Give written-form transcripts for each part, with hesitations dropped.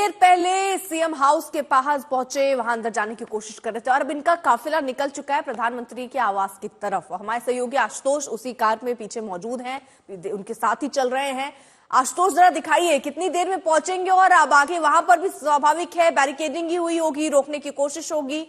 देर पहले CM house के पास पहुंचे, वहां अंदर जाने की कोशिश कर रहे थे और अब इनका काफिला निकल चुका है प्रधानमंत्री के आवास की तरफ। हमारे सहयोगी आशुतोष उसी कार में पीछे मौजूद हैं, उनके साथ ही चल रहे हैं। आशुतोष, जरा दिखाइए कितनी देर में पहुंचेंगे और अब आगे वहां पर भी स्वाभाविक है बैरिकेडिंग ही हुई होगी, रोकने की कोशिश होगी।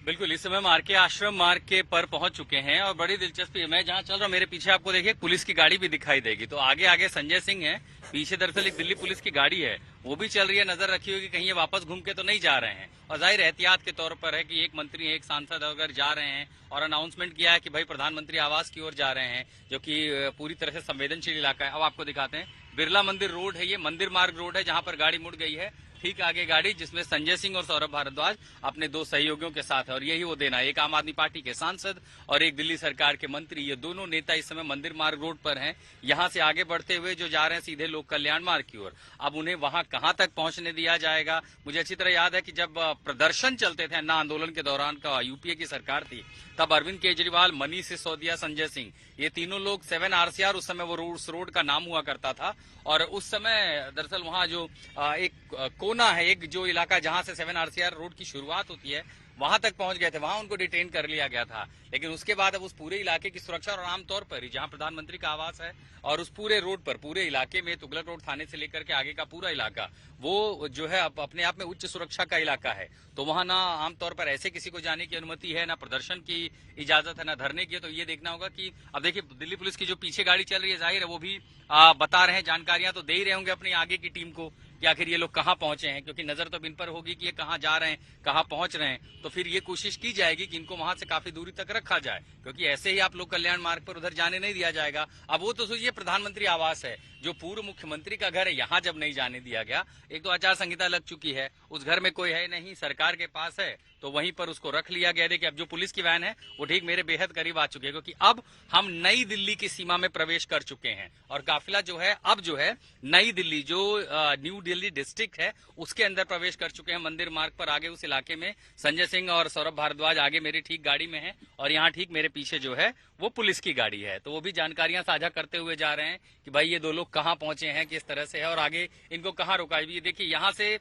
बिल्कुल, इस समय हम आरके आश्रम मार्ग के पर पहुंच चुके हैं और बड़ी दिलचस्पी है, मैं जहां चल रहा हूं मेरे पीछे आपको देखिए पुलिस की गाड़ी भी दिखाई देगी। तो आगे आगे संजय सिंह है, पीछे दरअसल एक दिल्ली पुलिस की गाड़ी है, वो भी चल रही है। नजर रखी होगी कहीं ये वापस घूम के तो नहीं जा रहे हैं। और जाहिर एहतियात के तौर पर है कि एक मंत्री एक सांसद अगर जा रहे हैं और अनाउंसमेंट किया है कि भाई प्रधानमंत्री आवास की ओर जा रहे हैं, जो कि पूरी तरह से संवेदनशील इलाका है। अब आपको दिखाते हैं, बिरला मंदिर रोड है, ये मंदिर मार्ग रोड है जहां पर गाड़ी मुड़ गई है। ठीक आगे गाड़ी जिसमें संजय सिंह और सौरभ भारद्वाज अपने दो सहयोगियों के साथ है और यही वो देना, एक आम आदमी पार्टी के सांसद और एक दिल्ली सरकार के मंत्री। ये दोनों नेता इस समय मंदिर मार्ग रोड पर हैं। यहां से आगे बढ़ते हुए जो जा रहे हैं सीधे लोक कल्याण मार्ग की ओर। अब उन्हें वहां कहां तक पहुंचने दिया जाएगा, मुझे अच्छी तरह याद है कि जब प्रदर्शन चलते थे अन्ना आंदोलन के दौरान का यूपीए की सरकार थी, तब अरविंद केजरीवाल, मनीष सिसोदिया, संजय सिंह, ये तीनों लोग 7 RCR उस समय वो उस रोड का नाम हुआ करता था। और उस समय दरअसल वहां जो एक कोना है, एक जो इलाका जहां से 7 RCR रोड की शुरुआत होती है, वहां तक पहुंच गए थे, वहां उनको डिटेन कर लिया गया था। लेकिन उसके बाद अब उस पूरे इलाके की सुरक्षा और आमतौर पर ही जहां प्रधानमंत्री का आवास है और उस पूरे रोड पर, पूरे इलाके में तुगलक रोड थाने से लेकर के आगे का पूरा इलाका, वो जो है अपने आप में उच्च सुरक्षा का इलाका है। तो वहां ना आमतौर पर ऐसे किसी को जाने की अनुमति है, ना प्रदर्शन की इजाजत है, ना धरने की है। तो ये देखना होगा कि अब देखिए दिल्ली पुलिस की जो पीछे गाड़ी चल रही है, जाहिर है वो भी बता रहे हैं, जानकारियां तो दे ही रहे होंगे अपनी आगे की टीम को कि आखिर ये लोग कहां पहुंचे हैं, क्योंकि नजर तो इन पर होगी कि ये कहां जा रहे हैं, कहां पहुंच रहे हैं। तो फिर ये कोशिश की जाएगी कि इनको वहां से काफी दूरी तक रखा जाए, क्योंकि ऐसे ही आप लोग कल्याण मार्ग पर उधर जाने नहीं दिया जाएगा। अब वो तो सोचिए प्रधानमंत्री आवास है, जो पूर्व मुख्यमंत्री का घर है, यहां जब नहीं जाने दिया गया, एक तो आचार संहिता लग चुकी है, उस घर में कोई है नहीं, सरकार के पास है, तो वहीं पर उसको रख लिया गया। देखिए अब जो पुलिस की वैन है वो ठीक मेरे बेहद करीब आ चुकी है, क्योंकि अब हम नई दिल्ली की सीमा में प्रवेश कर चुके हैं और काफिला जो है अब जो है नई दिल्ली, जो न्यू दिल्ली डिस्ट्रिक्ट है, उसके अंदर प्रवेश कर चुके हैं मंदिर मार्ग पर। आगे उस इलाके में संजय सिंह और सौरभ भारद्वाज आगे मेरी ठीक गाड़ी में है और यहाँ ठीक मेरे पीछे जो है वो पुलिस की गाड़ी है। तो वो भी जानकारियां साझा करते हुए जा रहे हैं कि भाई ये दो लोग कहाँ पहुंचे हैं, किस तरह से है और आगे इनको कहाँ रोका है। ये देखिए यहाँ से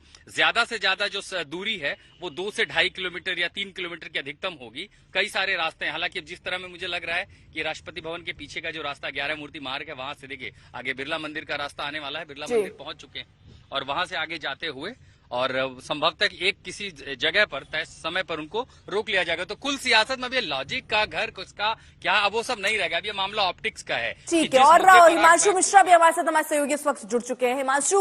ज्यादा जो दूरी है वो 2 से 2.5 किलोमीटर या 3 किलोमीटर की अधिकतम होगी। कई सारे रास्ते हैं, हालांकि जिस तरह में मुझे लग रहा है कि राष्ट्रपति भवन के पीछे का जो रास्ता 11 मूर्ति मार्ग है, वहां से देखिए आगे बिरला मंदिर का रास्ता आने वाला है। बिरला मंदिर पहुंच चुके हैं और वहां से आगे जाते हुए और संभवतः एक किसी जगह पर तय समय पर उनको रोक लिया जाएगा। तो कुल सियासत में अभी लॉजिक का, घर का क्या, अब वो सब नहीं रहेगा, अब ये मामला ऑप्टिक्स का है। ठीक है। और हिमांशु मिश्रा भी हमारे साथ, हमारे सहयोगी इस वक्त जुड़ चुके हैं। हिमांशु,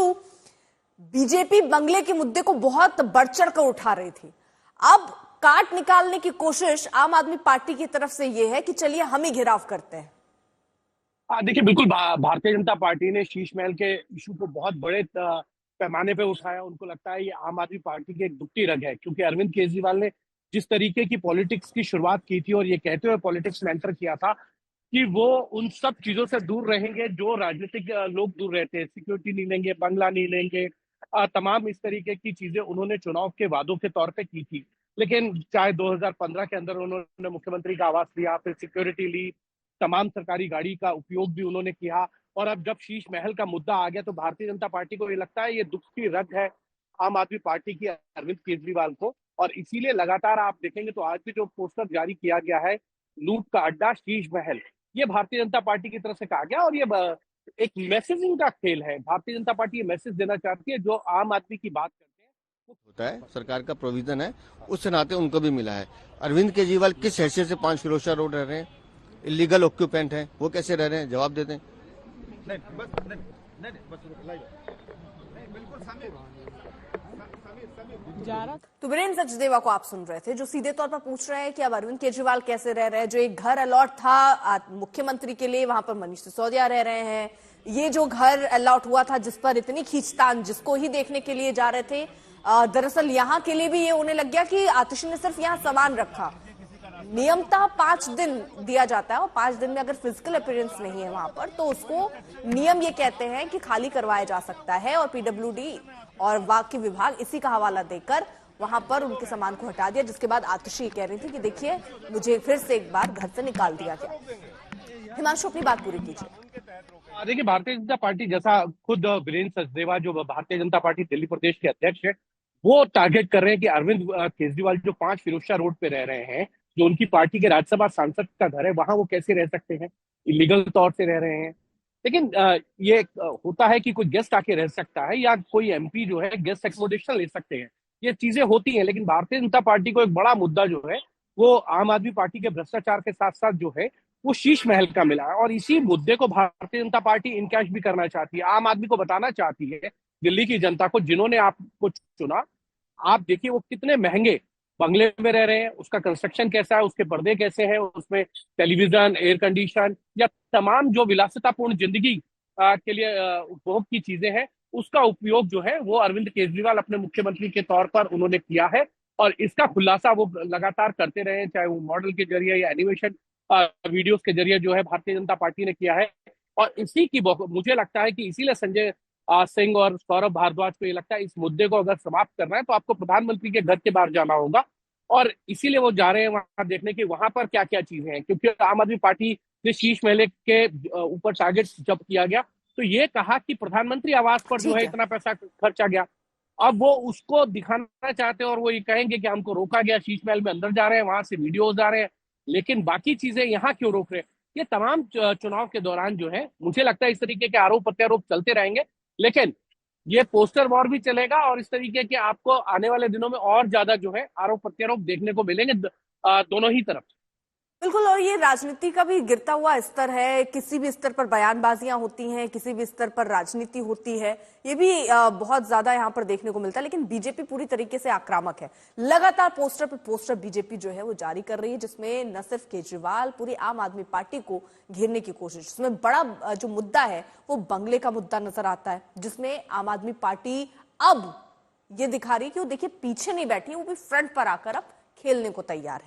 बीजेपी बंगले के मुद्दे को बहुत बढ़ चढ़ कर उठा रही थी, अब काट निकालने की कोशिश आम आदमी पार्टी की तरफ से ये है कि चलिए हम ही घेराव करते हैं। देखिए बिल्कुल, भारतीय जनता पार्टी ने शीश महल के इशू को बहुत बड़े पैमाने पे उठाया। उनको लगता है ये आम आदमी पार्टी की एक दुखती रग है, क्योंकि अरविंद केजरीवाल ने जिस तरीके की पॉलिटिक्स की शुरुआत की थी और ये कहते हुए पॉलिटिक्स में एंटर किया था कि वो उन सब चीजों से दूर रहेंगे जो राजनीतिक लोग दूर रहते हैं, सिक्योरिटी नहीं लेंगे, बंगला नहीं लेंगे, तमाम इस तरीके की चीजें उन्होंने चुनाव के वादों के तौर पे की थी। लेकिन चाहे 2015 के अंदर उन्होंने मुख्यमंत्री का आवास लिया, फिर सिक्योरिटी ली, तमाम सरकारी गाड़ी का उपयोग भी उन्होंने किया, और अब जब शीश महल का मुद्दा आ गया तो भारतीय जनता पार्टी को ये लगता है ये दुख की रग है आम आदमी पार्टी की अरविंद केजरीवाल को। और इसीलिए लगातार आप देखेंगे तो आज भी जो पोस्टर जारी किया गया है, लूट का अड्डा शीश महल, ये भारतीय जनता पार्टी की तरफ से कहा गया। और ये एक मैसेजिंग का खेल है। भारतीय जनता पार्टी ये मैसेज देना चाहती है, जो आम आदमी की बात करते हैं होता है, सरकार का प्रोविजन है, उस नाते उनको भी मिला है। अरविंद केजरीवाल किस हैसियत से 5 फिरोजशाह रोड रह रहे हैं, इलीगल ऑक्यूपेंट हैं, वो कैसे रह रहे हैं, जवाब देते हैं। तो वीरेंद्र सचदेवा को आप सुन रहे थे, जो सीधे तौर पर पूछ रहे हैं कि अब अरविंद केजरीवाल कैसे रह रहे हैं। जो एक घर अलॉट था मुख्यमंत्री के लिए, वहां पर मनीष सिसोदिया रह रहे हैं। ये जो घर अलॉट हुआ था जिस पर इतनी खींचतान, जिसको ही देखने के लिए जा रहे थे, दरअसल यहाँ के लिए भी ये होने लग गया कि आतिशी ने सिर्फ यहाँ सामान रखा। नियमतः 5 दिन दिया जाता है और 5 दिन में अगर फिजिकल अपीयरेंस नहीं है वहां पर, तो उसको नियम ये कहते हैं कि खाली करवाया जा सकता है। और पीडब्ल्यूडी और वाक्य विभाग इसी का हवाला देकर वहां पर उनके सामान को हटा दिया, जिसके बाद आतिशी कह रही थी कि देखिए मुझे फिर से एक बार घर से निकाल दिया गया। हिमांशु, अपनी बात पूरी कीजिए। देखिए, भारतीय जनता पार्टी, जैसा खुद वीरेंद्र सचदेवा जो भारतीय जनता पार्टी दिल्ली प्रदेश के अध्यक्ष है, वो टारगेट कर रहे हैं कि अरविंद केजरीवाल जो 5 फिरोजशाह रोड पे रह रहे हैं, जो उनकी पार्टी के राज्यसभा सांसद का घर है, वहां वो कैसे रह सकते हैं, इलीगल तौर से रह रहे हैं। लेकिन ये होता है कि कोई गेस्ट आके रह सकता है या कोई एमपी जो है गेस्ट एकोमोडेशन ले सकते हैं, ये चीजें होती हैं। लेकिन भारतीय जनता पार्टी को एक बड़ा मुद्दा जो है वो आम आदमी पार्टी के भ्रष्टाचार के साथ साथ जो है वो शीश महल का मिला है, और इसी मुद्दे को भारतीय जनता पार्टी इनकैश भी करना चाहती है, आम आदमी को बताना चाहती है, दिल्ली की जनता को, जिन्होंने आपको चुना। आप देखिए वो कितने महंगे बंगले में रह रहे हैं, उसका कंस्ट्रक्शन कैसा है, उसके पर्दे कैसे हैं, उसमें टेलीविजन, एयर कंडीशन या तमाम जो विलासितापूर्ण जिंदगी के लिए उपभोग की चीजें हैं, उसका उपयोग जो है वो अरविंद केजरीवाल अपने मुख्यमंत्री के तौर पर उन्होंने किया है। और इसका खुलासा वो लगातार करते रहे, चाहे वो मॉडल के जरिए या एनिमेशन वीडियोस के जरिए जो है भारतीय जनता पार्टी ने किया है। और इसी की मुझे लगता है कि इसीलिए संजय सिंह और सौरभ भारद्वाज को ये लगता है इस मुद्दे को अगर समाप्त करना है तो आपको प्रधानमंत्री के घर के बाहर जाना होगा, और इसीलिए वो जा रहे हैं वहां देखने की वहां पर क्या क्या चीजें हैं। क्योंकि आम आदमी पार्टी ने शीश महल के ऊपर टारगेट जब किया गया तो ये कहा कि प्रधानमंत्री आवास पर जो है इतना पैसा खर्चा गया, अब वो उसको दिखाना चाहते हैं और वो ये कहेंगे कि हमको रोका गया, शीश महल में अंदर जा रहे हैं, वहां से वीडियोज आ रहे हैं, लेकिन बाकी चीजें यहाँ क्यों रोक रहे हैं। ये तमाम चुनाव के दौरान जो है मुझे लगता है इस तरीके के आरोप प्रत्यारोप चलते रहेंगे, लेकिन ये पोस्टर वॉर भी चलेगा और इस तरीके के आपको आने वाले दिनों में और ज्यादा जो है आरोप प्रत्यारोप देखने को मिलेंगे दोनों ही तरफ। बिल्कुल, और ये राजनीति का भी गिरता हुआ स्तर है, किसी भी स्तर पर बयानबाजियां होती हैं, किसी भी स्तर पर राजनीति होती है, ये भी बहुत ज्यादा यहाँ पर देखने को मिलता है। लेकिन बीजेपी पूरी तरीके से आक्रामक है, लगातार पोस्टर पर पोस्टर बीजेपी जो है वो जारी कर रही है, जिसमें न सिर्फ केजरीवाल, पूरी आम आदमी पार्टी को घेरने की कोशिश। इसमें बड़ा जो मुद्दा है वो बंगले का मुद्दा नजर आता है, जिसमें आम आदमी पार्टी अब ये दिखा रही है कि वो देखिए पीछे नहीं बैठी है, वो भी फ्रंट पर आकर अब खेलने को तैयार है।